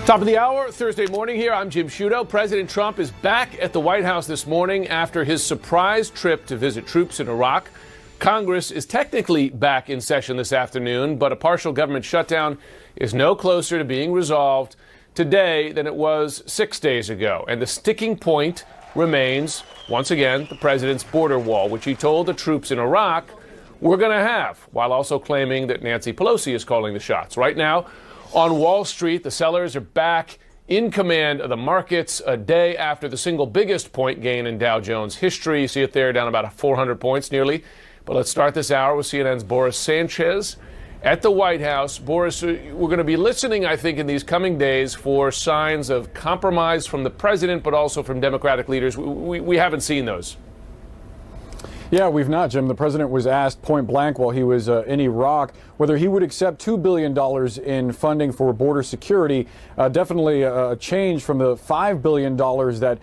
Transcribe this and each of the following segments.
Top of the hour, Thursday morning here. I'm Jim Sciutto. President Trump is back at the White House this morning after his surprise trip to visit troops in Iraq. Congress is technically back in session this afternoon, but a partial government shutdown is no closer to being resolved today than it was 6 days ago. And the sticking point remains, once again, the president's border wall, which he told the troops in Iraq we're going to have, while also claiming that Nancy Pelosi is calling the shots. Right now, on Wall Street, the sellers are back in command of the markets a day after the single biggest point gain in Dow Jones history. You see it there, down about 400 points nearly. But let's start this hour with CNN's Boris Sanchez at the White House. Boris, we're going to be listening, I think, in these coming days for signs of compromise from the president, but also from Democratic leaders. We haven't seen those. Yeah, we've not, Jim. The president was asked point blank while he was in Iraq whether he would accept $2 billion in funding for border security. Definitely a change from the $5 billion that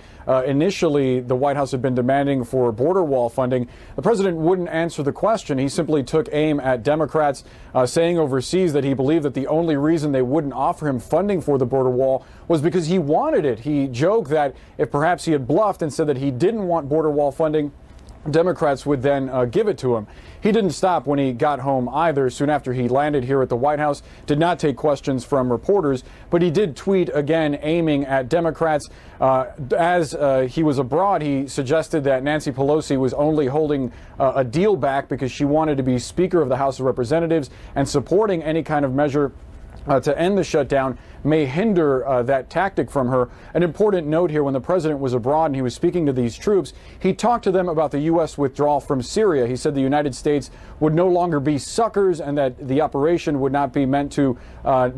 initially the White House had been demanding for border wall funding. The president wouldn't answer the question. He simply took aim at Democrats, saying overseas that he believed that the only reason they wouldn't offer him funding for the border wall was because he wanted it. He joked that if perhaps he had bluffed and said that he didn't want border wall funding, Democrats would then give it to him. He didn't stop when he got home either. Soon after he landed here at the White House, did not take questions from reporters, but he did tweet again aiming at Democrats. As he was abroad, he suggested that Nancy Pelosi was only holding a deal back because she wanted to be Speaker of the House of Representatives, and supporting any kind of measure to end the shutdown may hinder that tactic from her. An important note here: when the president was abroad and he was speaking to these troops, he talked to them about the U.S. withdrawal from Syria. He said the United States would no longer be suckers and that the operation would not be meant to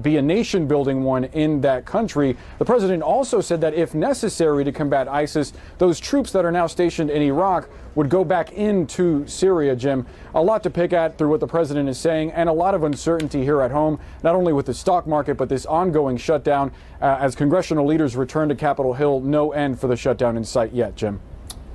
be a nation-building one in that country. The president also said that if necessary to combat ISIS, those troops that are now stationed in Iraq would go back into Syria, Jim. A lot to pick at through what the president is saying, and a lot of uncertainty here at home, not only with the stock market, but this ongoing shutdown as congressional leaders return to Capitol Hill. No end for the shutdown in sight yet, Jim.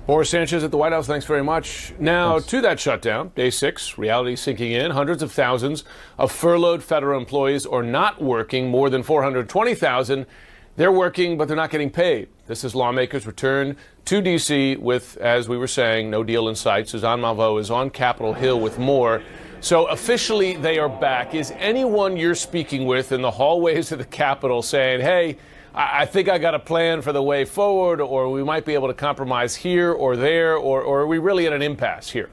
Boris Sanchez at the White House, thanks very much. Now, to that shutdown, day 6, reality sinking in. Hundreds of thousands of furloughed federal employees are not working. More than 420,000. They're working, but they're not getting paid. This as lawmakers return to D.C. with, as we were saying, no deal in sight. Suzanne Malveaux is on Capitol Hill with more. So officially, they are back. Is anyone you're speaking with in the hallways of the Capitol saying, hey, I think I got a plan for the way forward, or we might be able to compromise here or there, or are we really at an impasse here?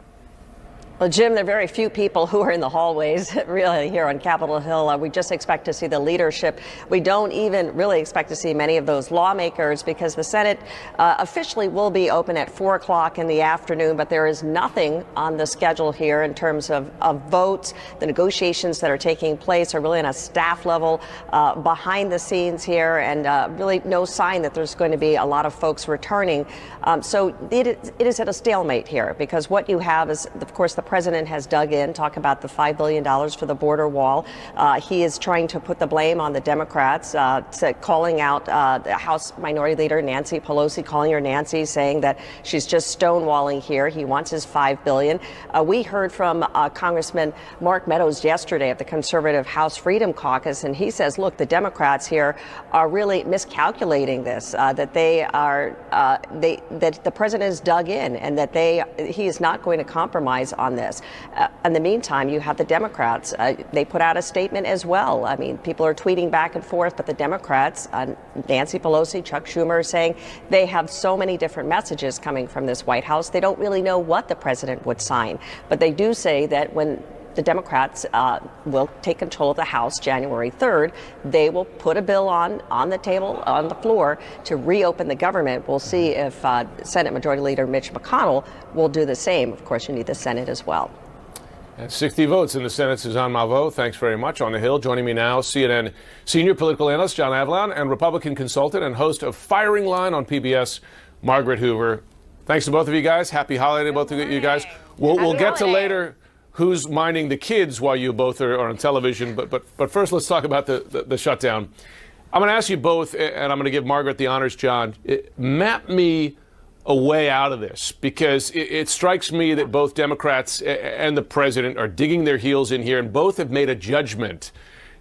Well, Jim, there are very few people who are in the hallways really here on Capitol Hill. We just expect to see the leadership. We don't even really expect to see many of those lawmakers because the Senate officially will be open at 4 o'clock in the afternoon, but there is nothing on the schedule here in terms of votes. The negotiations that are taking place are really on a staff level behind the scenes here, and really no sign that there's going to be a lot of folks returning. So it is at a stalemate here because what you have is, of course, the president has dug in, talk about the $5 billion for the border wall. He is trying to put the blame on the Democrats, calling out the House Minority Leader Nancy Pelosi, calling her Nancy, saying that she's just stonewalling here. He wants his $5 billion. We heard from Congressman Mark Meadows yesterday of the conservative House Freedom Caucus, and he says, look, the Democrats here are really miscalculating this, that they are, that the president has dug in and that he is not going to compromise on this. In the meantime, you have the Democrats. They put out a statement as well. I mean, people are tweeting back and forth, but the Democrats, Nancy Pelosi, Chuck Schumer, are saying they have so many different messages coming from this White House. They don't really know what the president would sign. But they do say that when the Democrats will take control of the House January 3rd, they will put a bill on the table, on the floor, to reopen the government. We'll see if Senate Majority Leader Mitch McConnell will do the same. Of course, you need the Senate as well. And 60 votes in the Senate. Suzanne Malveaux, thanks very much. On the Hill, joining me now, CNN senior political analyst John Avlon and Republican consultant and host of Firing Line on PBS, Margaret Hoover. Thanks to both of you guys. Happy holiday to both of you guys. We'll get to later who's minding the kids while you both are on television. But first, let's talk about the shutdown. I'm going to ask you both, and I'm going to give Margaret the honors, John. Map me a way out of this, because it strikes me that both Democrats and the president are digging their heels in here, and both have made a judgment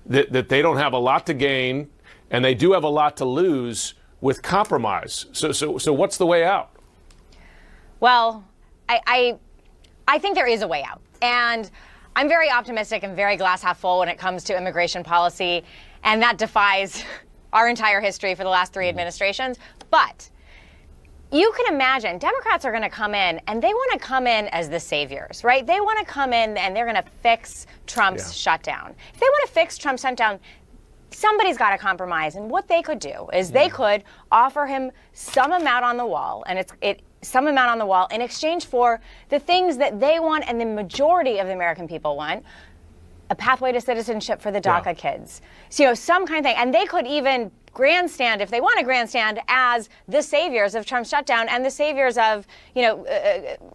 that they don't have a lot to gain and they do have a lot to lose with compromise. So what's the way out? Well, I think there is a way out. And I'm very optimistic and very glass half full when it comes to immigration policy, and that defies our entire history for the last 3 administrations. But you can imagine Democrats are going to come in, and they want to come in as the saviors, right? They want to come in and they're going to fix Trump's shutdown. If they want to fix Trump's shutdown, somebody's got to compromise. And what they could do is they could offer him some amount on the wall, and some amount on the wall in exchange for the things that they want and the majority of the American people want: a pathway to citizenship for the DACA kids. So, some kind of thing. And they could even grandstand, if they want to grandstand, as the saviors of Trump's shutdown and the saviors of,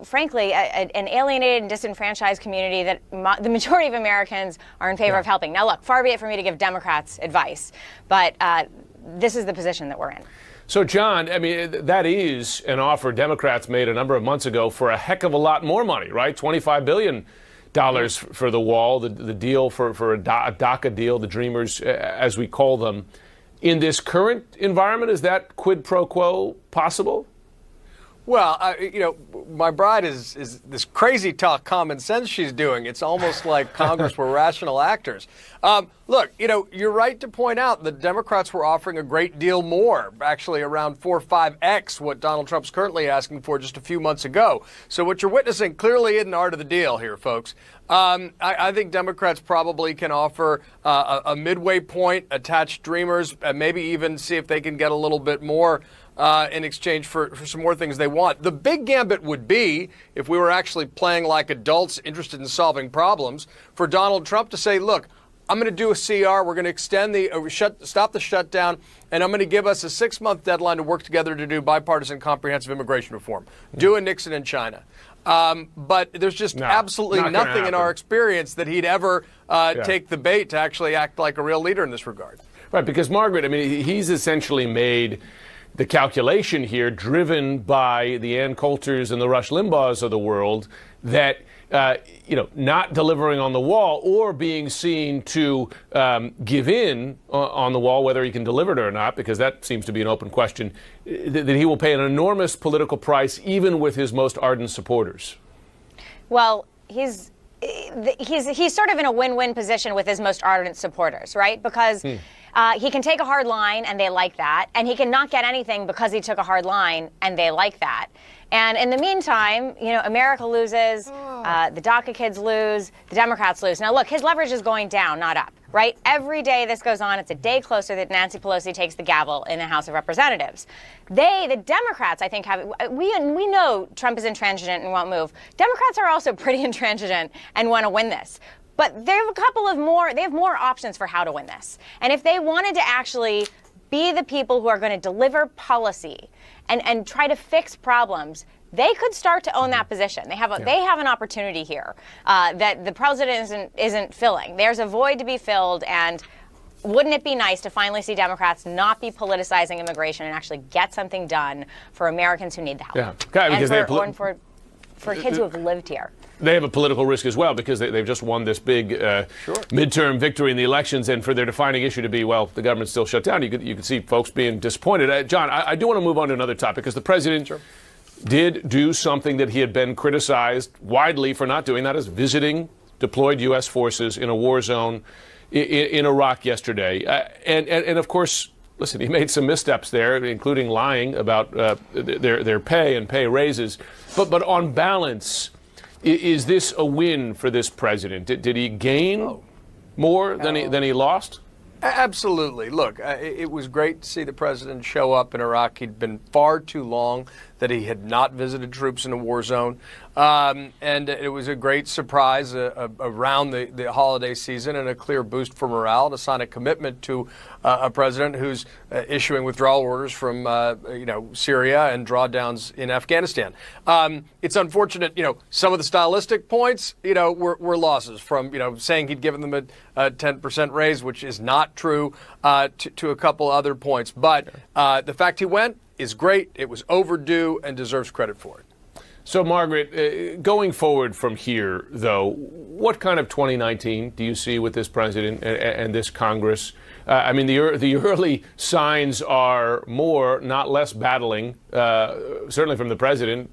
frankly, an alienated and disenfranchised community that the majority of Americans are in favor of helping. Now, look, far be it for me to give Democrats advice, but this is the position that we're in. So, John, I mean, that is an offer Democrats made a number of months ago for a heck of a lot more money, right? $25 billion for the wall, the deal for a DACA deal, the Dreamers, as we call them. In this current environment, is that quid pro quo possible? Well, my bride is this crazy talk common sense she's doing. It's almost like Congress were rational actors. Look, you're right to point out that Democrats were offering a great deal more, actually around 4 or 5x what Donald Trump's currently asking for just a few months ago. So what you're witnessing clearly isn't art of the deal here, folks. I think Democrats probably can offer a midway point, attach Dreamers, and maybe even see if they can get a little bit more in exchange for some more things they want. The big gambit would be, if we were actually playing like adults interested in solving problems, for Donald Trump to say, look, I'm going to do a CR, we're going to extend stop the shutdown, and I'm going to give us a 6-month deadline to work together to do bipartisan comprehensive immigration reform. Do a Nixon in China. But there's just absolutely nothing in our experience that he'd ever take the bait to actually act like a real leader in this regard. Right, because Margaret, I mean, he's essentially made the calculation here, driven by the Ann Coulters and the Rush Limbaughs of the world, that not delivering on the wall or being seen to give in on the wall, whether he can deliver it or not, because that seems to be an open question, that he will pay an enormous political price, even with his most ardent supporters. Well, he's sort of in a win-win position with his most ardent supporters, right? Because he can take a hard line, and they like that, and he can not get anything because he took a hard line, and they like that. And in the meantime, America loses, the DACA kids lose, the Democrats lose. Now, look, his leverage is going down, not up, right? Every day this goes on, it's a day closer that Nancy Pelosi takes the gavel in the House of Representatives. The Democrats, I think, we know Trump is intransigent and won't move. Democrats are also pretty intransigent and want to win this. But they have more options for how to win this. And if they wanted to actually be the people who are going to deliver policy and try to fix problems, they could start to own that position. They have an opportunity here that the president isn't filling. There's a void to be filled, and wouldn't it be nice to finally see Democrats not be politicizing immigration and actually get something done for Americans who need the help? And for kids who have lived here. They have a political risk as well, because they've just won this big midterm victory in the elections, and for their defining issue to be, well, the government's still shut down, you could see folks being disappointed. John, I do want to move on to another topic, because the president did do something that he had been criticized widely for not doing, that is visiting deployed U.S. forces in a war zone in Iraq yesterday. And of course, listen, he made some missteps there, including lying about their pay and pay raises. But on balance, is this a win for this president? Did he gain more than he lost? Absolutely. Look, it was great to see the president show up in Iraq. He'd been far too long that he had not visited troops in a war zone. And it was a great surprise around the holiday season, and a clear boost for morale to sign a commitment to a president who's issuing withdrawal orders from Syria and drawdowns in Afghanistan. It's unfortunate, some of the stylistic points, were losses from, saying he'd given them a 10% raise, which is not true, to a couple other points. But the fact he went is great. It was overdue and deserves credit for it. So, Margaret, going forward from here, though, what kind of 2019 do you see with this president and this Congress? I mean, the early signs are more, not less battling, certainly from the president,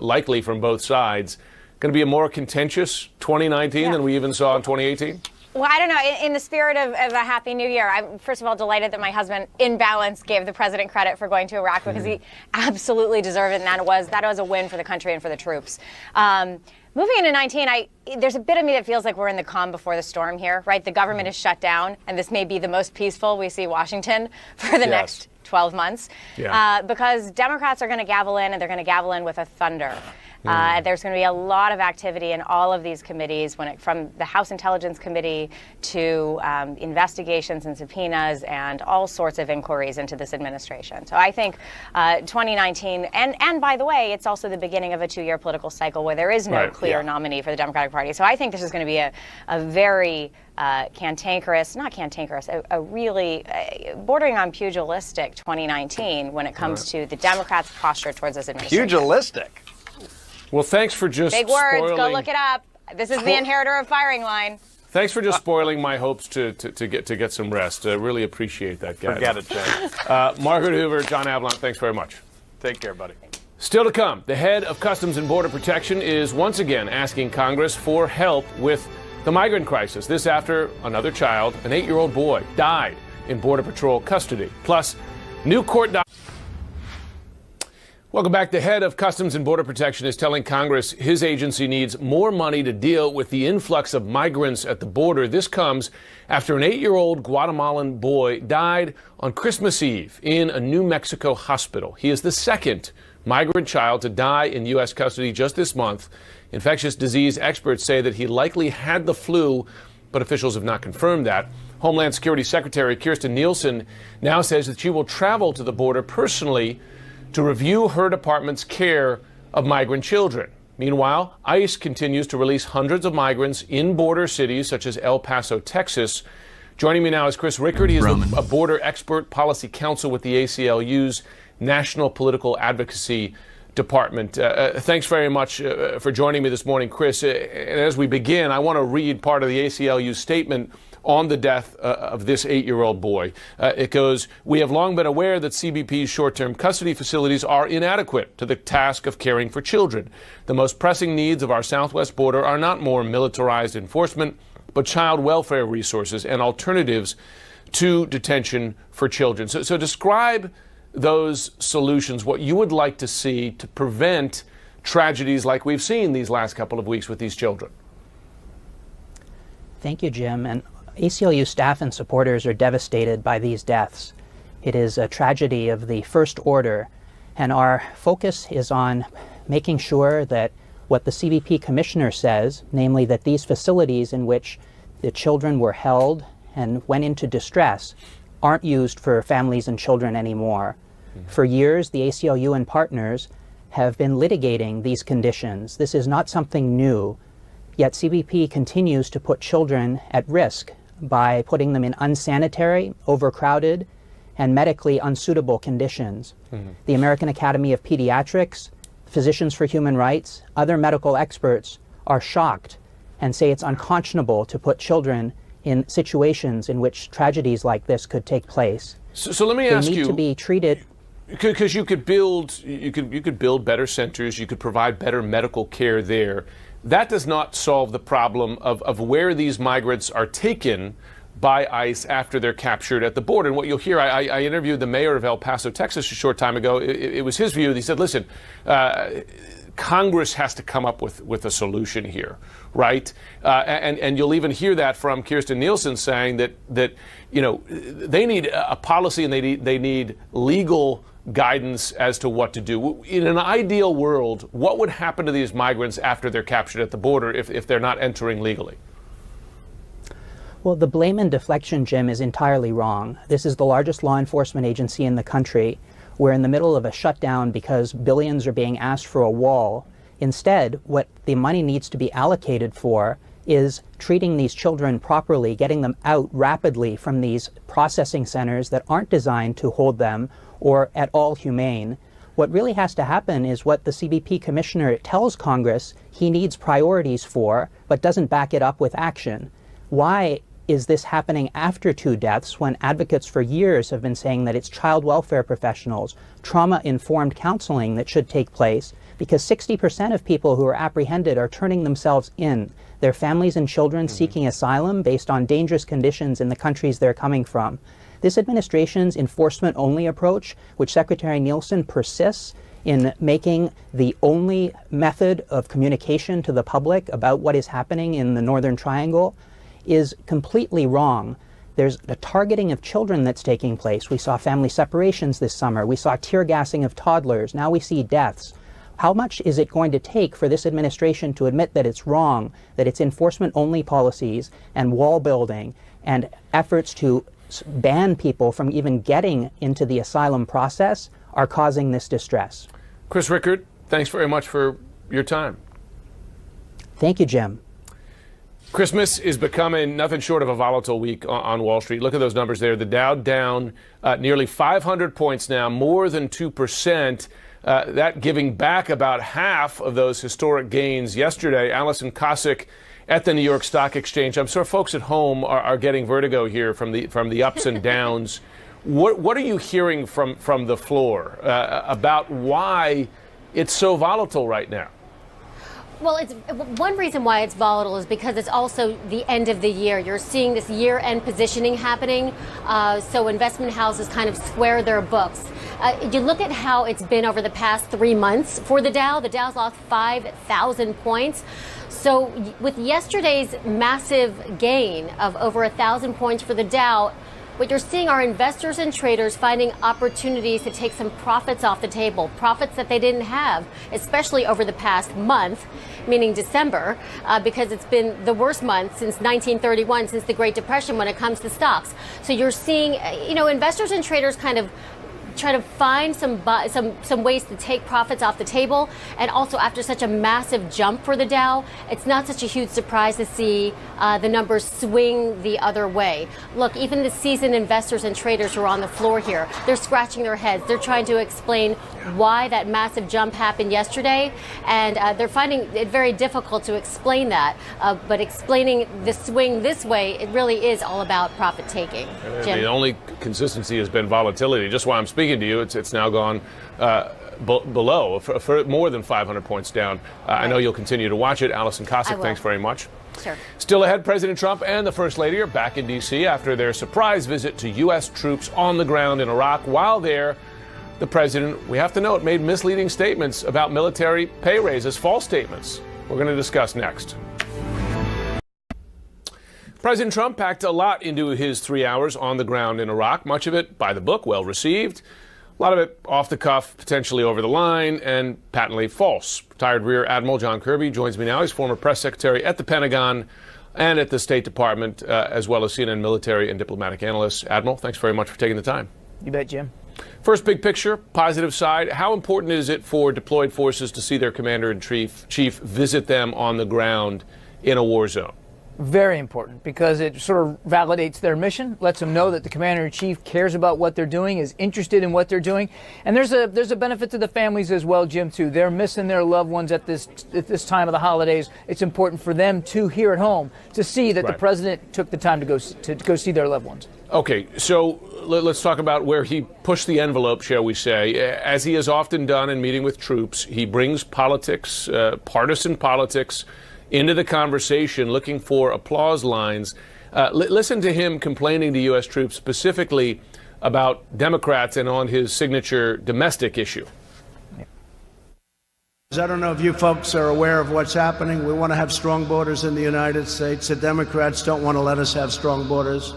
likely from both sides. Going to be a more contentious 2019 than we even saw in 2018? Well, I don't know. In the spirit of a Happy New Year, I'm first of all delighted that my husband, in balance, gave the president credit for going to Iraq because he absolutely deserved it, and that was a win for the country and for the troops. Moving into 19, there's a bit of me that feels like we're in the calm before the storm here, right? The government is shut down, and this may be the most peaceful we see Washington for the next 12 months, because Democrats are going to gavel in, and they're going to gavel in with a thunder. There's going to be a lot of activity in all of these committees, from the House Intelligence Committee to investigations and subpoenas and all sorts of inquiries into this administration. So I think 2019, and by the way, it's also the beginning of a 2-year political cycle where there is no clear nominee for the Democratic Party. So I think this is going to be a very a really bordering on pugilistic 2019 when it comes to the Democrats' posture towards this administration. Pugilistic? Well, thanks for just big words. spoiling... Go look it up. This is the inheritor of firing line. Thanks for just spoiling my hopes to get some rest. Really appreciate that, guys. Forget it, Jay. Margaret Hoover, John Avlon, thanks very much. Take care, buddy. Still to come, the head of Customs and Border Protection is once again asking Congress for help with the migrant crisis. This after another child, an 8-year-old boy, died in Border Patrol custody. Plus, new court documents. Welcome back. The head of Customs and Border Protection is telling Congress his agency needs more money to deal with the influx of migrants at the border. This comes after an 8-year-old Guatemalan boy died on Christmas Eve in a New Mexico hospital. He is the second migrant child to die in U.S. custody just this month. Infectious disease experts say that he likely had the flu, but officials have not confirmed that. Homeland Security Secretary Kirstjen Nielsen now says that she will travel to the border personally to review her department's care of migrant children. Meanwhile, ICE continues to release hundreds of migrants in border cities such as El Paso, Texas. Joining me now is Chris Rickard. He is a border expert, policy counsel with the ACLU's National Political Advocacy Department. Thanks very much for joining me this morning, Chris. And as we begin, I want to read part of the ACLU's statement on the death of this 8-year-old boy. It goes, "We have long been aware that CBP's short-term custody facilities are inadequate to the task of caring for children. The most pressing needs of our southwest border are not more militarized enforcement, but child welfare resources and alternatives to detention for children." So describe those solutions, what you would like to see to prevent tragedies like we've seen these last couple of weeks with these children. Thank you, Jim. And ACLU staff and supporters are devastated by these deaths. It is a tragedy of the first order, and our focus is on making sure that what the CBP commissioner says, namely that these facilities in which the children were held and went into distress, aren't used for families and children anymore. For years, the ACLU and partners have been litigating these conditions. This is not something new, yet CBP continues to put children at risk by putting them in unsanitary, overcrowded, and medically unsuitable conditions. The American Academy of Pediatrics, Physicians for Human Rights, other medical experts are shocked and say it's unconscionable to put children in situations in which tragedies like this could take place. So let me ask you, they need to be treated. Because you could build better centers, you could provide better medical care there. That does not solve the problem of where these migrants are taken by ICE after they're captured at the border. And what you'll hear, I interviewed the mayor of El Paso, Texas a short time ago. It was his view. He said, listen, Congress has to come up with a solution here, right? And you'll even hear that from Kirstjen Nielsen saying that you know, they need a policy and they need legal guidance as to what to do. In an ideal world, what would happen to these migrants after they're captured at the border if they're not entering legally? Well, the blame and deflection, Jim, is entirely wrong. This is the largest law enforcement agency in the country. We're in the middle of a shutdown because billions are being asked for a wall. Instead, what the money needs to be allocated for is treating these children properly, getting them out rapidly from these processing centers that aren't designed to hold them or at all humane. What really has to happen is what the CBP commissioner tells Congress he needs priorities for, but doesn't back it up with action. Why is this happening after 2 deaths when advocates for years have been saying that it's child welfare professionals, trauma-informed counseling that should take place, because 60% of people who are apprehended are turning themselves in, their families and children seeking asylum based on dangerous conditions in the countries they're coming from. This administration's enforcement-only approach, which Secretary Nielsen persists in making the only method of communication to the public about what is happening in the Northern Triangle, is completely wrong. There's a targeting of children that's taking place. We saw family separations this summer. We saw tear gassing of toddlers. Now we see deaths. How much is it going to take for this administration to admit that it's wrong, that its enforcement-only policies and wall building and efforts to ban people from even getting into the asylum process are causing this distress? Chris Rickard, thanks very much for your time. Thank you, Jim. Christmas is becoming nothing short of a volatile week on Wall Street. Look at those numbers there. The Dow down nearly 500 points now, more than 2%. That giving back about half of those historic gains yesterday. Alison Kosick at the New York Stock Exchange. I'm sure folks at home are getting vertigo here from the ups and downs. What are you hearing from the floor about why it's so volatile right now? Well, it's one reason why it's volatile is because it's also the end of the year. You're seeing this year-end positioning happening, so investment houses kind of square their books. You look at how it's been over the past 3 months for the Dow. The Dow's lost 5,000 points. So with yesterday's massive gain of over 1,000 points for the Dow, what you're seeing are investors and traders finding opportunities to take some profits off the table, profits that they didn't have, especially over the past month, meaning December, because it's been the worst month since 1931, since the Great Depression when it comes to stocks. So you're seeing, investors and traders kind of try to find some ways to take profits off the table. And also, after such a massive jump for the Dow, it's not such a huge surprise to see the numbers swing the other way. Look, even the seasoned investors and traders who are on the floor here, they're scratching their heads. They're trying to explain why that massive jump happened yesterday, and they're finding it very difficult to explain that. But explaining the swing this way, it really is all about profit taking. Jim? The only consistency has been volatility. Just while I'm speaking to you, it's now gone below, for more than 500 points down. Right. I know you'll continue to watch it. Alison Kosick, thanks very much. Sure. Still ahead, President Trump and the First Lady are back in D.C. after their surprise visit to U.S. troops on the ground in Iraq. While there, the president, we have to note, made misleading statements about military pay raises, false statements. We're going to discuss next. President Trump packed a lot into his 3 hours on the ground in Iraq, much of it by the book, well received. A lot of it off the cuff, potentially over the line, and patently false. Retired Rear Admiral John Kirby joins me now. He's former press secretary at the Pentagon and at the State Department, as well as CNN military and diplomatic analyst. Admiral, thanks very much for taking the time. You bet, Jim. First, big picture, positive side. How important is it for deployed forces to see their commander-in-chief visit them on the ground in a war zone? Very important, because it sort of validates their mission, lets them know that the commander-in-chief cares about what they're doing, is interested in what they're doing. And there's a benefit to the families as well, Jim, too. They're missing their loved ones at this time of the holidays. It's important for them, too, here at home, to see that the president took the time to go see their loved ones. Okay, so let's talk about where he pushed the envelope, shall we say. As he has often done in meeting with troops, he brings politics, partisan politics, into the conversation, looking for applause lines. Listen to him complaining to U.S. troops specifically about Democrats and on his signature domestic issue. I don't know if you folks are aware of what's happening. We want to have strong borders in the United States. The Democrats don't want to let us have strong borders.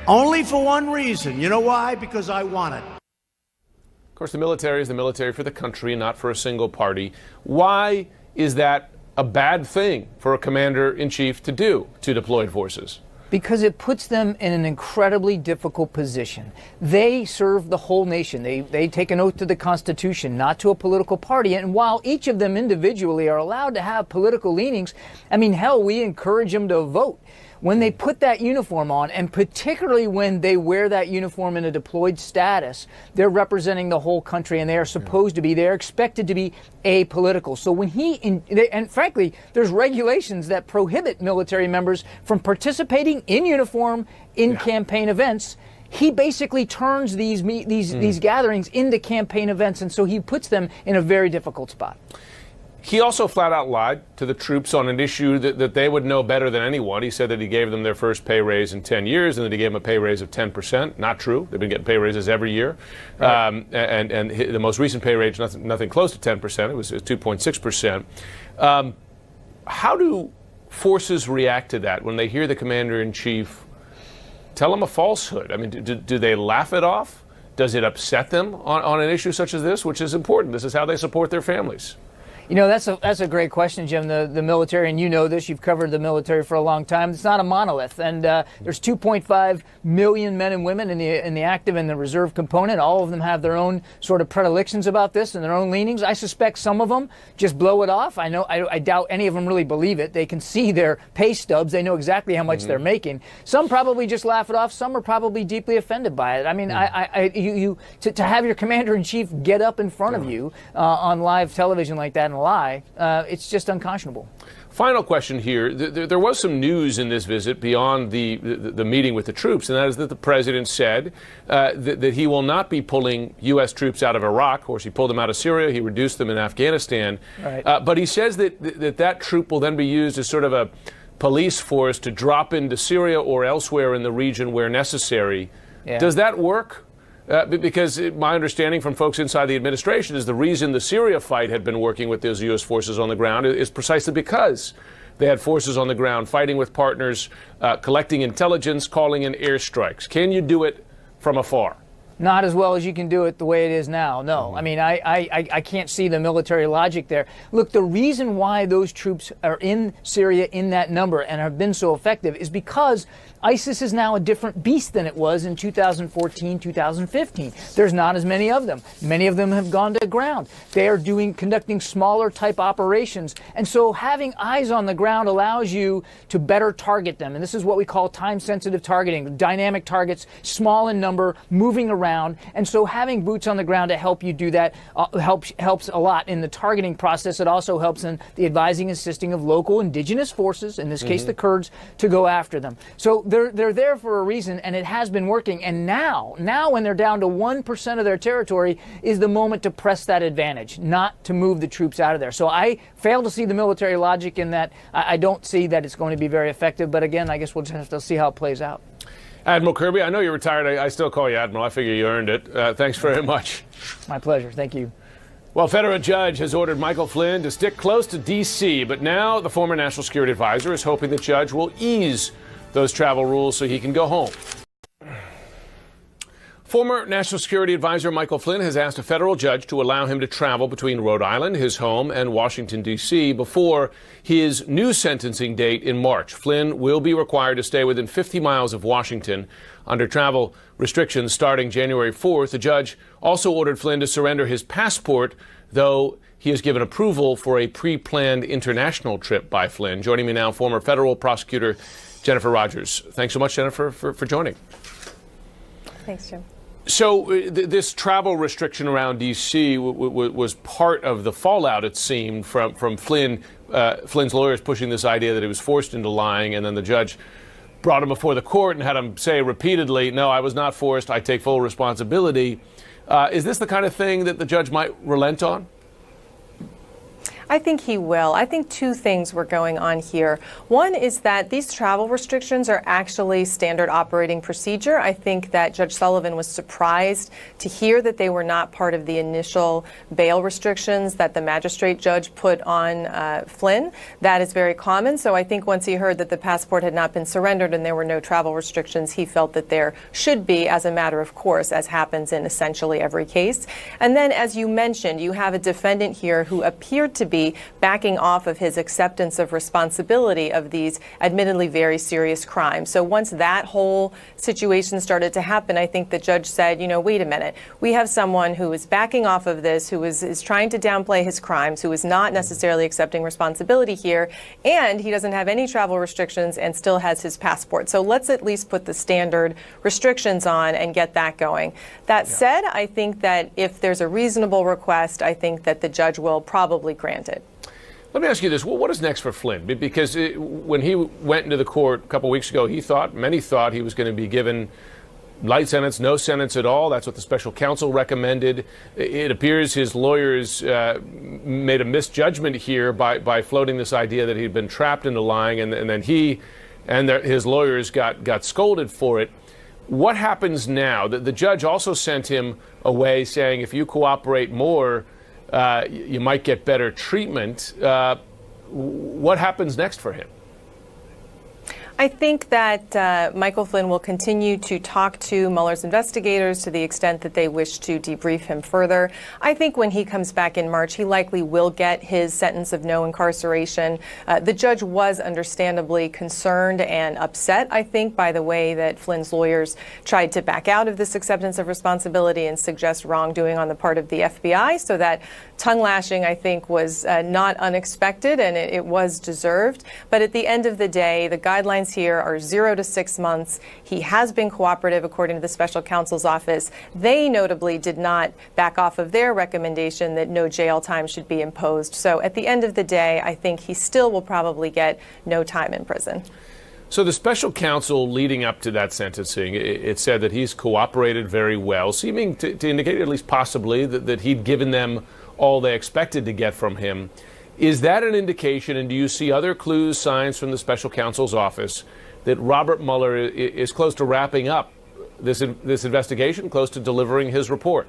Only for one reason. You know why? Because I want it. Of course, the military is the military for the country, not for a single party. Why is that a bad thing for a commander-in-chief to do to deployed forces? Because it puts them in an incredibly difficult position. They serve the whole nation. They take an oath to the Constitution, not to a political party. And while each of them individually are allowed to have political leanings, I mean, hell, we encourage them to vote. when they put that uniform on, and particularly when they wear that uniform in a deployed status, they're representing the whole country, and they are supposed to be, they're expected to be apolitical. So when and frankly, there's regulations that prohibit military members from participating in uniform in campaign events. He basically turns these gatherings into campaign events, and so he puts them in a very difficult spot. He also flat out lied to the troops on an issue that they would know better than anyone. He said that he gave them their first pay raise in 10 years and that he gave them a pay raise of 10%. Not true. They've been getting pay raises every year. Right. And the most recent pay raise, nothing close to 10%. It was 2.6%. How do forces react to that when they hear the commander-in-chief tell them a falsehood? I mean, do they laugh it off? Does it upset them on an issue such as this, which is important? This is how they support their families. You know, that's a great question, Jim. The military, and you know this, you've covered the military for a long time. It's not a monolith, and there's 2.5 million men and women in the active and the reserve component. All of them have their own sort of predilections about this and their own leanings. I suspect some of them just blow it off. I doubt any of them really believe it. They can see their pay stubs. They know exactly how much they're making. Some probably just laugh it off. Some are probably deeply offended by it. I mean, to have your commander-in-chief get up in front of you on live television like that and lie, it's just unconscionable. Final question here. There was some news in this visit beyond the meeting with the troops, and that is that the president said that he will not be pulling U.S. troops out of Iraq. Of course, he pulled them out of Syria. He reduced them in Afghanistan. Right. But he says that troop will then be used as sort of a police force to drop into Syria or elsewhere in the region where necessary. Yeah. Does that work? Because my understanding from folks inside the administration is the reason the Syria fight had been working with those U.S. forces on the ground is precisely because they had forces on the ground fighting with partners, collecting intelligence, calling in airstrikes. Can you do it from afar? Not as well as you can do it the way it is now, no. I mean, I can't see the military logic there. Look, the reason why those troops are in Syria in that number and have been so effective is because ISIS is now a different beast than it was in 2014, 2015. There's not as many of them. Many of them have gone to ground. They are conducting smaller type operations. And so having eyes on the ground allows you to better target them. And this is what we call time-sensitive targeting, dynamic targets, small in number, moving around. And so having boots on the ground to help you do that helps a lot in the targeting process. It also helps in the advising and assisting of local indigenous forces, in this case the Kurds, to go after them. So they're there for a reason, and it has been working. And now when they're down to 1% of their territory is the moment to press that advantage, not to move the troops out of there. So I fail to see the military logic in that. I don't see that it's going to be very effective. But again, I guess we'll just have to see how it plays out. Admiral Kirby, I know you're retired. I still call you Admiral. I figure you earned it. Thanks very much. My pleasure. Thank you. Well, federal judge has ordered Michael Flynn to stick close to D.C., but now the former national security advisor is hoping the judge will ease those travel rules so he can go home. Former National Security Advisor Michael Flynn has asked a federal judge to allow him to travel between Rhode Island, his home, and Washington, D.C. before his new sentencing date in March. Flynn will be required to stay within 50 miles of Washington under travel restrictions starting January 4th. The judge also ordered Flynn to surrender his passport, though he has given approval for a pre-planned international trip by Flynn. Joining me now, former federal prosecutor Jennifer Rogers. Thanks so much, Jennifer, for joining. Thanks, Jim. So this travel restriction around D.C. was part of the fallout, it seemed, from Flynn. Flynn's lawyers pushing this idea that he was forced into lying, and then the judge brought him before the court and had him say repeatedly, no, I was not forced, I take full responsibility. Is this the kind of thing that the judge might relent on? I think he will. I think two things were going on here. One is that these travel restrictions are actually standard operating procedure. I think that Judge Sullivan was surprised to hear that they were not part of the initial bail restrictions that the magistrate judge put on Flynn. That is very common. So I think once he heard that the passport had not been surrendered and there were no travel restrictions, he felt that there should be, as a matter of course, as happens in essentially every case. And then, as you mentioned, you have a defendant here who appeared to be be backing off of his acceptance of responsibility of these admittedly very serious crimes. So once that whole situation started to happen, I think the judge said, you know, wait a minute, we have someone who is backing off of this, who is trying to downplay his crimes, who is not necessarily accepting responsibility here, and he doesn't have any travel restrictions and still has his passport. So let's at least put the standard restrictions on and get that going. That said, I think that if there's a reasonable request, I think that the judge will probably grant it. Let me ask you this. Well, what is next for Flynn? Because when he went into the court a couple of weeks ago, many thought he was going to be given light sentence, no sentence at all. That's what the special counsel recommended. It appears his lawyers made a misjudgment here by floating this idea that he'd been trapped into lying, and then he and his lawyers got scolded for it. What happens now? The judge also sent him away saying if you cooperate more, you might get better treatment. What happens next for him? I think that Michael Flynn will continue to talk to Mueller's investigators to the extent that they wish to debrief him further. I think when he comes back in March, he likely will get his sentence of no incarceration. The judge was understandably concerned and upset, I think, by the way that Flynn's lawyers tried to back out of this acceptance of responsibility and suggest wrongdoing on the part of the FBI. So that tongue lashing, I think, was not unexpected, and it was deserved. But at the end of the day, the guidelines here are 0 to 6 months. He has been cooperative, according to the special counsel's office. They notably did not back off of their recommendation that no jail time should be imposed. So at the end of the day, I think he still will probably get no time in prison. So the special counsel leading up to that sentencing, it said that he's cooperated very well, seeming to indicate, at least possibly, that he'd given them all they expected to get from him. Is that an indication, and do you see other clues, signs from the special counsel's office that Robert Mueller is close to wrapping up this investigation, close to delivering his report?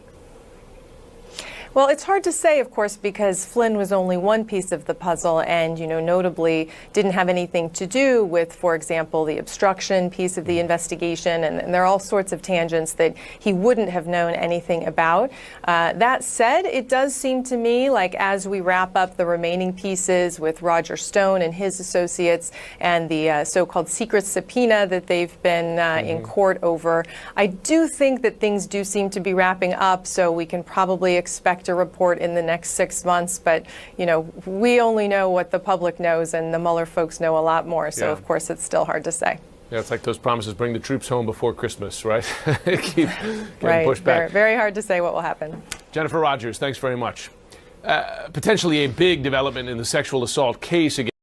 Well, it's hard to say, of course, because Flynn was only one piece of the puzzle and, notably didn't have anything to do with, for example, the obstruction piece of the investigation. And there are all sorts of tangents that he wouldn't have known anything about. That said, it does seem to me like as we wrap up the remaining pieces with Roger Stone and his associates and the so-called secret subpoena that they've been in court over, I do think that things do seem to be wrapping up, so we can probably expect a report in the next 6 months. But, we only know what the public knows, and the Mueller folks know a lot more. So, of course, it's still hard to say. Yeah, it's like those promises, bring the troops home before Christmas, right? Keep getting pushed back. Very hard to say what will happen. Jennifer Rogers, thanks very much. Potentially a big development in the sexual assault case against